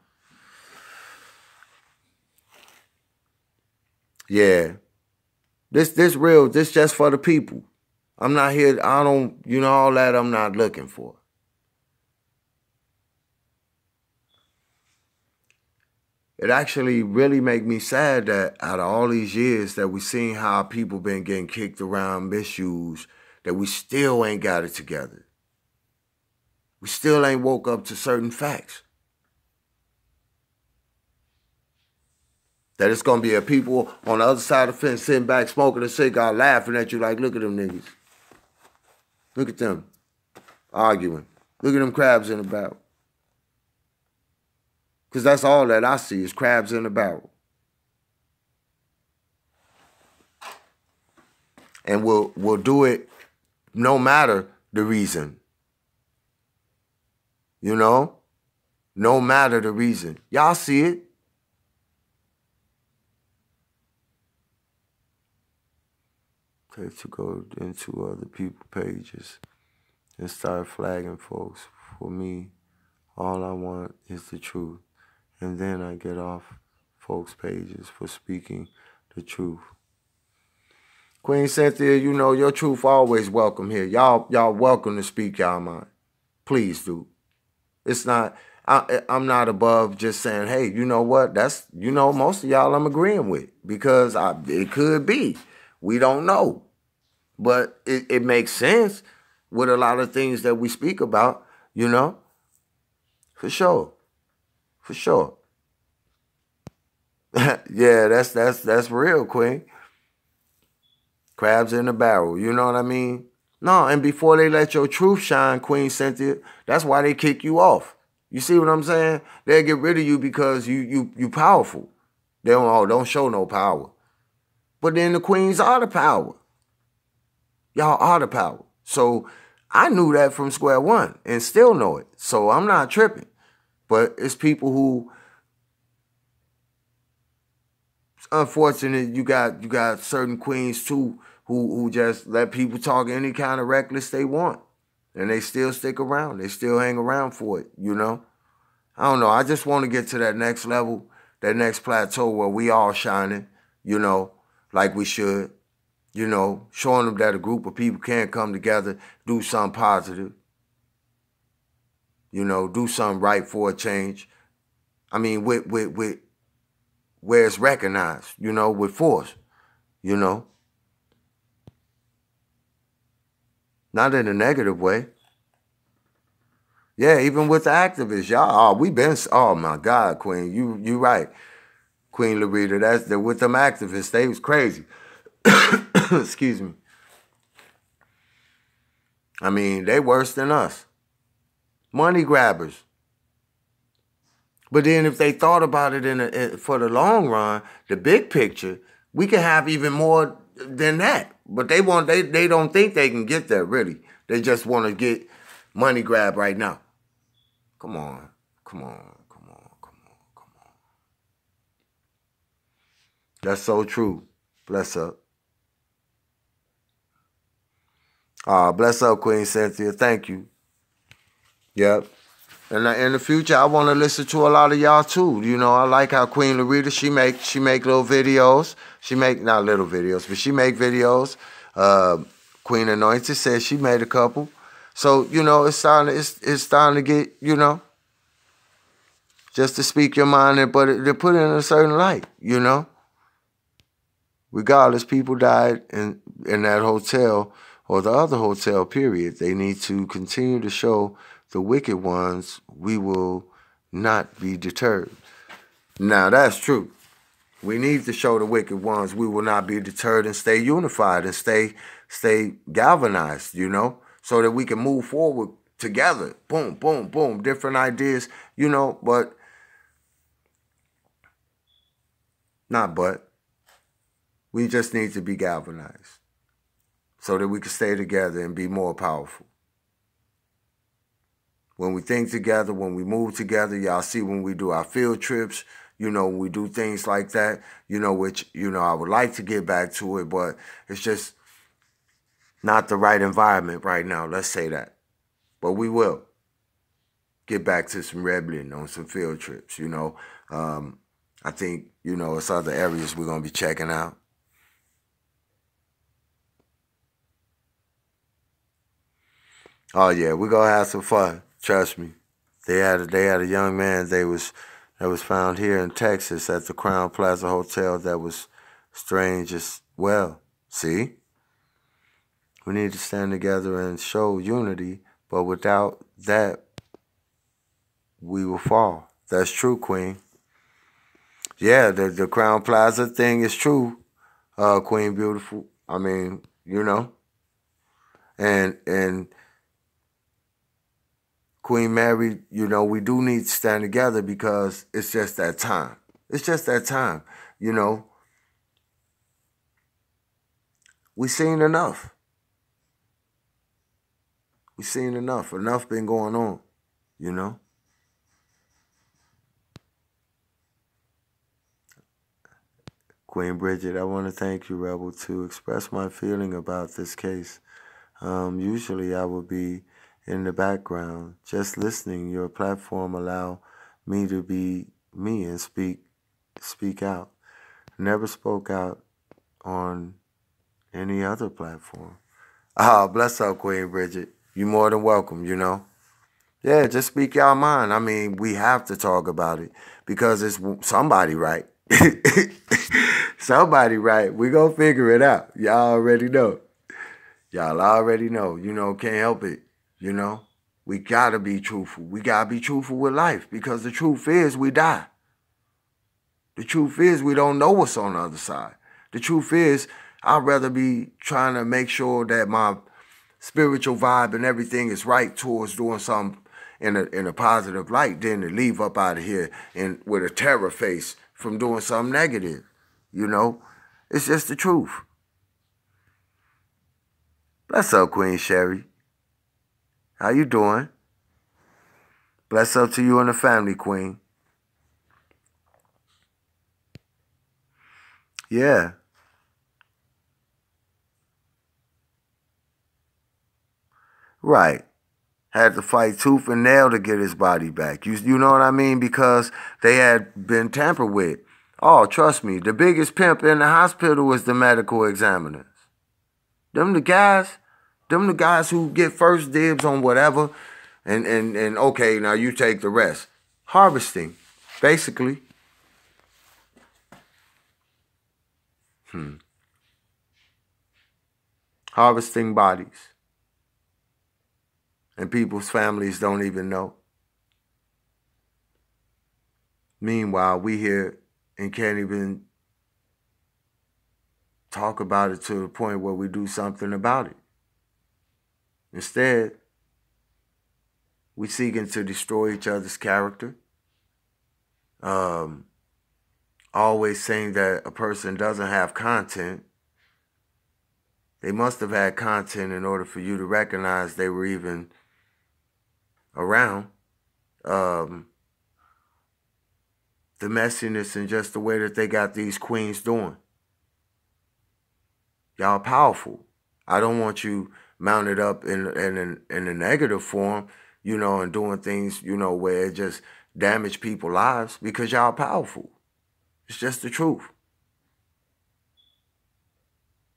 Yeah. This real, this just for the people. I'm not here, I don't, you know, all that I'm not looking for. It actually really make me sad that out of all these years that we seen how people been getting kicked around, misused, that we still ain't got it together. We still ain't woke up to certain facts. That it's going to be a people on the other side of the fence sitting back, smoking a cigar, laughing at you like, look at them niggas. Look at them arguing. Look at them crabs in the barrel. Because that's all that I see is crabs in a barrel. And we'll do it no matter the reason. You know? No matter the reason. Y'all see it. Take to go into other people's pages and start flagging folks. For me, all I want is the truth. And then I get off folks' pages for speaking the truth. Queen Cynthia, you know, your truth always welcome here. Y'all welcome to speak y'all mind. Please do. It's not, I'm not above just saying, hey, you know what? That's, you know, most of y'all I'm agreeing with. Because it could be. We don't know. But it makes sense with a lot of things that we speak about, you know? For sure. For sure. Yeah, that's real, Queen. Crabs in the barrel, you know what I mean? No, and before they let your truth shine, Queen Cynthia, that's why they kick you off. You see what I'm saying? They'll get rid of you because you powerful. They don't show no power. But then the queens are the power. Y'all are the power. So I knew that from square one and still know it. So I'm not tripping. But it's people who, it's unfortunate you got certain queens too who just let people talk any kind of reckless they want. And they still stick around. They still hang around for it, you know? I don't know. I just want to get to that next level, that next plateau where we all shining, you know, like we should. You know, showing them that a group of people can come together, do something positive. You know, do something right for a change. I mean, with where it's recognized, you know, with force, you know. Not in a negative way. Yeah, even with the activists, y'all, oh my God, Queen, you right. Queen Larita, with them activists, they was crazy. Excuse me. I mean, they worse than us. Money grabbers. But then if they thought about it for the long run, the big picture, we could have even more than that. But they don't think they can get there, really. They just want to get money grab right now. Come on. That's so true. Bless up. Bless up, Queen Cynthia. Thank you. Yep. And in the future, I want to listen to a lot of y'all too. You know, I like how Queen Larita, she make little videos. She make, not little videos, but she make videos. Queen Anointed says she made a couple. So, you know, it's starting to get, you know, just to speak your mind, but to put it in a certain light, you know. Regardless, people died in that hotel or the other hotel, period. They need to continue to show the wicked ones we will not be deterred. Now, that's true. We need to show the wicked ones we will not be deterred and stay unified and stay galvanized, you know, so that we can move forward together. Boom, boom, boom. Different ideas, you know, but we just need to be galvanized so that we can stay together and be more powerful. When we think together, when we move together, y'all see when we do our field trips, you know, when we do things like that, you know, which, you know, I would like to get back to it, but it's just not the right environment right now. Let's say that. But we will get back to some rebelling on some field trips, you know. I think, you know, it's other areas we're going to be checking out. Oh, yeah, we're going to have some fun. Trust me. They had a young man that was found here in Texas at the Crown Plaza Hotel that was strange as well. See? We need to stand together and show unity, but without that, we will fall. That's true, Queen. Yeah, the Crown Plaza thing is true, Queen Beautiful. I mean, you know. And Queen Mary, you know, we do need to stand together because it's just that time. It's just that time, you know. We seen enough. We seen enough. Enough been going on, you know. Queen Bridget, I want to thank you, Rebel, to express my feeling about this case. Usually I would be in the background, just listening. Your platform allow me to be me and speak out. Never spoke out on any other platform. Bless up, Queen Bridget. You more than welcome, you know. Yeah, just speak your mind. I mean, we have to talk about it because it's somebody right. Somebody right. We gonna figure it out. Y'all already know. Y'all already know. You know, can't help it. You know, we gotta be truthful. We gotta be truthful with life because the truth is we die. The truth is we don't know what's on the other side. The truth is I'd rather be trying to make sure that my spiritual vibe and everything is right towards doing something in a positive light than to leave up out of here and with a terror face from doing something negative. You know, it's just the truth. Bless up, Queen Sherry. How you doing? Bless up to you and the family, Queen. Yeah. Right. Had to fight tooth and nail to get his body back. You know what I mean? Because they had been tampered with. Oh, trust me, the biggest pimp in the hospital was the medical examiners. Them the guys who get first dibs on whatever, and okay, now you take the rest. Harvesting, basically. Harvesting bodies. And people's families don't even know. Meanwhile, we here and can't even talk about it to the point where we do something about it. Instead, we seeking to destroy each other's character. Always saying that a person doesn't have content. They must have had content in order for you to recognize they were even around. The messiness and just the way that they got these queens doing. Y'all powerful. I don't want you mounted up in a negative form, you know, and doing things, you know, where it just damage people's lives because y'all powerful. It's just the truth.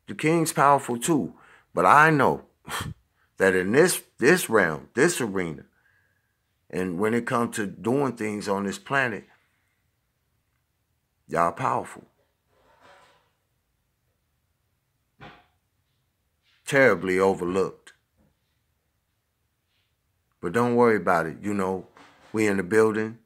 The king's powerful too, but I know that in this realm, this arena, and when it comes to doing things on this planet, y'all powerful. Terribly overlooked. But don't worry about it. You know, we in the building.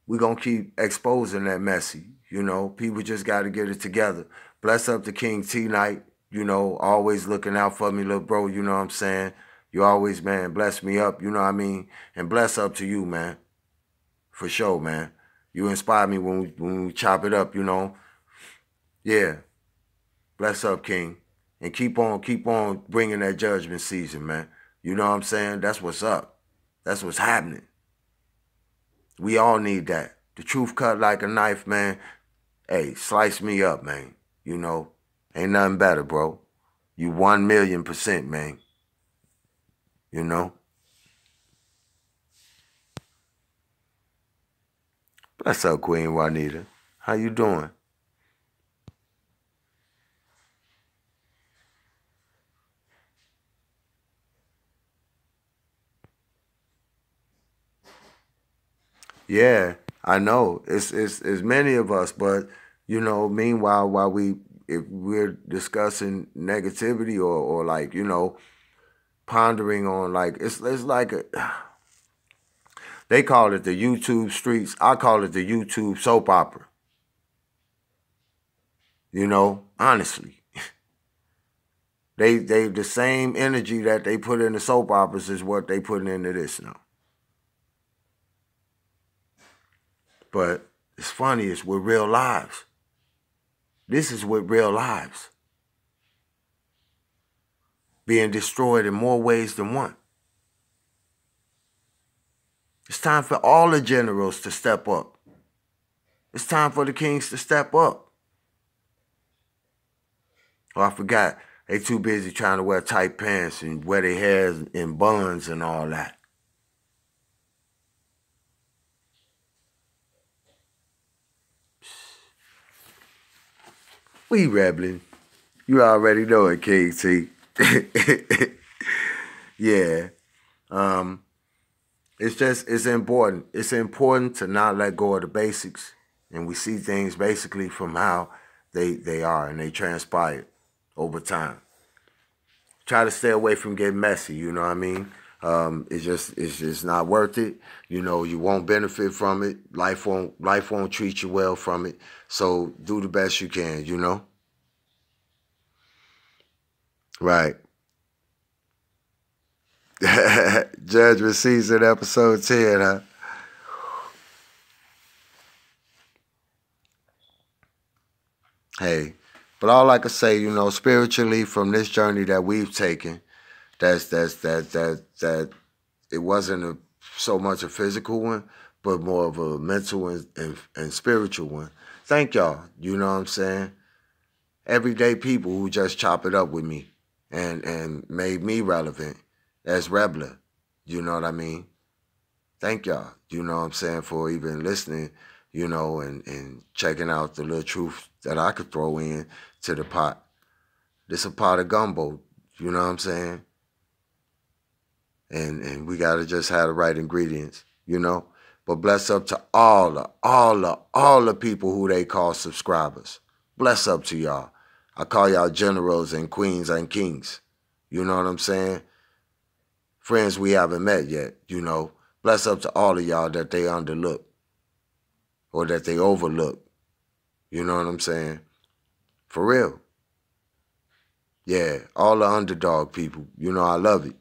We gonna keep exposing that messy. You know, people just got to get it together. Bless up to King T-Night. You know, always looking out for me, little bro. You know what I'm saying? You always, man, bless me up. You know what I mean? And bless up to you, man. For sure, man. You inspire me when we chop it up, you know. Yeah. Bless up, King. And keep on bringing that judgment season, man. You know what I'm saying? That's what's up. That's what's happening. We all need that. The truth cut like a knife, man. Hey, slice me up, man. You know, ain't nothing better, bro. You 1,000,000%, man. You know? Bless up, Queen Juanita. How you doing? Yeah, I know. It's many of us, but you know, meanwhile, while if we're discussing negativity or like, you know, pondering on like it's like they call it the YouTube streets. I call it the YouTube soap opera. You know, honestly. They the same energy that they put in the soap operas is what they put into this now. But it's funny, it's with real lives. This is with real lives being destroyed in more ways than one. It's time for all the generals to step up. It's time for the kings to step up. Oh, I forgot. They too busy trying to wear tight pants and wear their hair in buns and all that. We rebelling. You already know it, King T. Yeah. It's important. It's important to not let go of the basics. And we see things basically from how they are and they transpire over time. Try to stay away from getting messy, you know what I mean? It's just not worth it. You know, you won't benefit from it. Life won't treat you well from it. So do the best you can, you know? Right. Judgment Season, episode 10, huh? Hey, but all I can say, you know, spiritually from this journey that we've taken, that it wasn't so much a physical one, but more of a mental and spiritual one. Thank y'all. You know what I'm saying? Everyday people who just chop it up with me and made me relevant as Rebler. You know what I mean? Thank y'all. You know what I'm saying, for even listening, you know, and checking out the little truth that I could throw in to the pot. This a pot of gumbo, you know what I'm saying? And we gotta just have the right ingredients, you know? But bless up to all the people who they call subscribers. Bless up to y'all. I call y'all generals and queens and kings. You know what I'm saying? Friends we haven't met yet, you know. Bless up to all of y'all that they underlook or that they overlook. You know what I'm saying? For real. Yeah, all the underdog people. You know, I love it.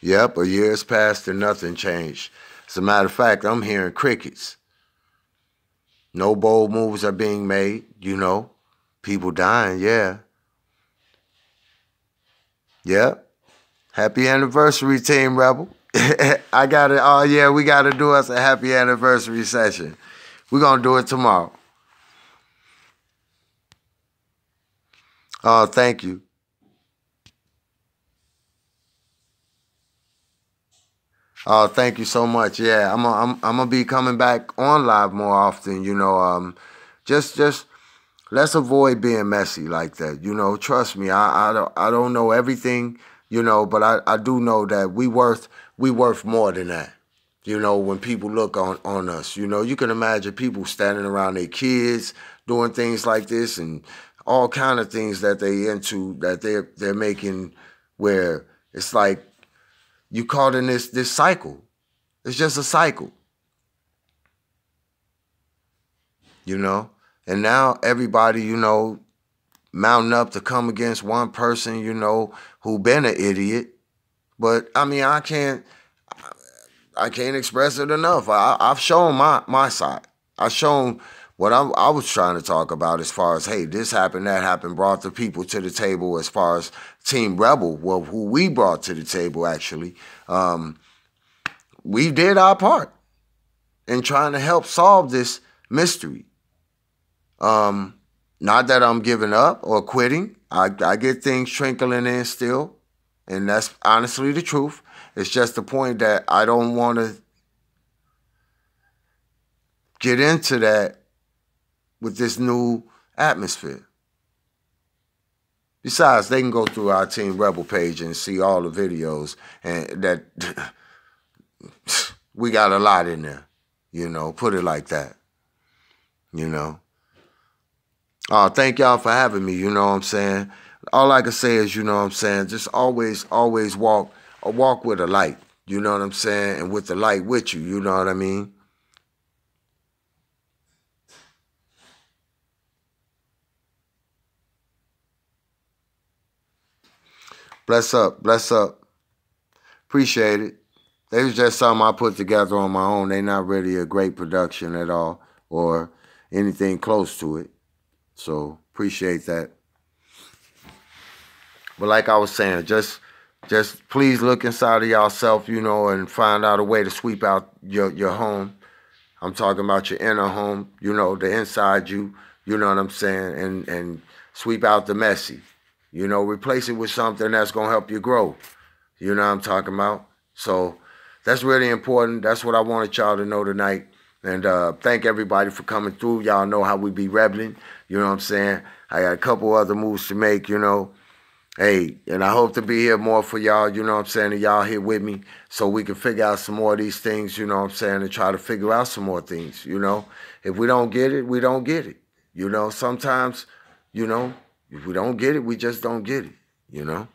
Yep, a year's passed and nothing changed. As a matter of fact, I'm hearing crickets. No bold moves are being made, you know. People dying, yeah. Yep. Happy anniversary, Team Rebel. I got it. Oh, yeah, we got to do us a happy anniversary session. We're going to do it tomorrow. Oh, thank you. Oh, thank you so much. Yeah, I'm gonna be coming back on live more often. You know, just let's avoid being messy like that. You know, trust me. I don't know everything. You know, but I do know that we worth more than that. You know, when people look on us, you know, you can imagine people standing around their kids doing things like this and all kind of things that they into that they're making where it's like you caught in this cycle. It's just a cycle, you know? And now everybody, you know, mounting up to come against one person, you know, who been an idiot. But I mean, I can't express it enough. I've shown my side. I've shown what I was trying to talk about as far as, hey, this happened, that happened, brought the people to the table as far as Team Rebel, well, who we brought to the table, actually. We did our part in trying to help solve this mystery. Not that I'm giving up or quitting. I get things trickling in still, and that's honestly the truth. It's just the point that I don't want to get into that with this new atmosphere. Besides, they can go through our Team Rebel page and see all the videos, and that we got a lot in there. You know, put it like that. You know. Thank y'all for having me, you know what I'm saying? All I can say is, you know what I'm saying, just always walk with a light, you know what I'm saying? And with the light with you, you know what I mean? Bless up. Bless up. Appreciate it. They was just something I put together on my own. They not really a great production at all or anything close to it. So appreciate that. But like I was saying, just please look inside of yourself, you know, and find out a way to sweep out your home. I'm talking about your inner home, you know, the inside you know what I'm saying, and sweep out the messy. You know, replace it with something that's going to help you grow. You know what I'm talking about? So that's really important. That's what I wanted y'all to know tonight. And thank everybody for coming through. Y'all know how we be rebelling. You know what I'm saying? I got a couple other moves to make, you know. Hey, and I hope to be here more for y'all, you know what I'm saying, and y'all here with me so we can figure out some more of these things, you know what I'm saying, and try to figure out some more things, you know. If we don't get it, we don't get it. You know, sometimes, you know, if we don't get it, we just don't get it, you know.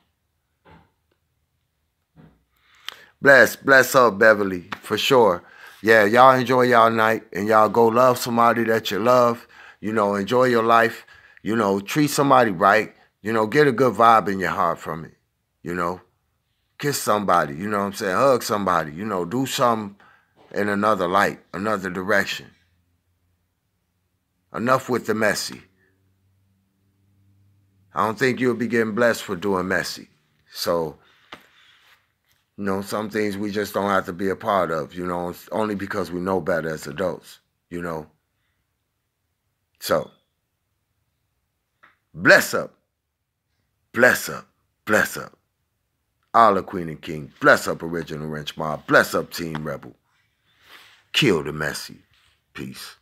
Bless up, Beverly, for sure. Yeah, y'all enjoy y'all night, and y'all go love somebody that you love. You know, enjoy your life. You know, treat somebody right. You know, get a good vibe in your heart from it. You know, kiss somebody. You know what I'm saying? Hug somebody. You know, do something in another light, another direction. Enough with the messy. I don't think you'll be getting blessed for doing messy. So, you know, some things we just don't have to be a part of, you know, only because we know better as adults, you know. So, bless up, bless up, bless up. Allah, Queen and King, bless up Original Wrench Mob, bless up Team Rebel. Kill the messy. Peace.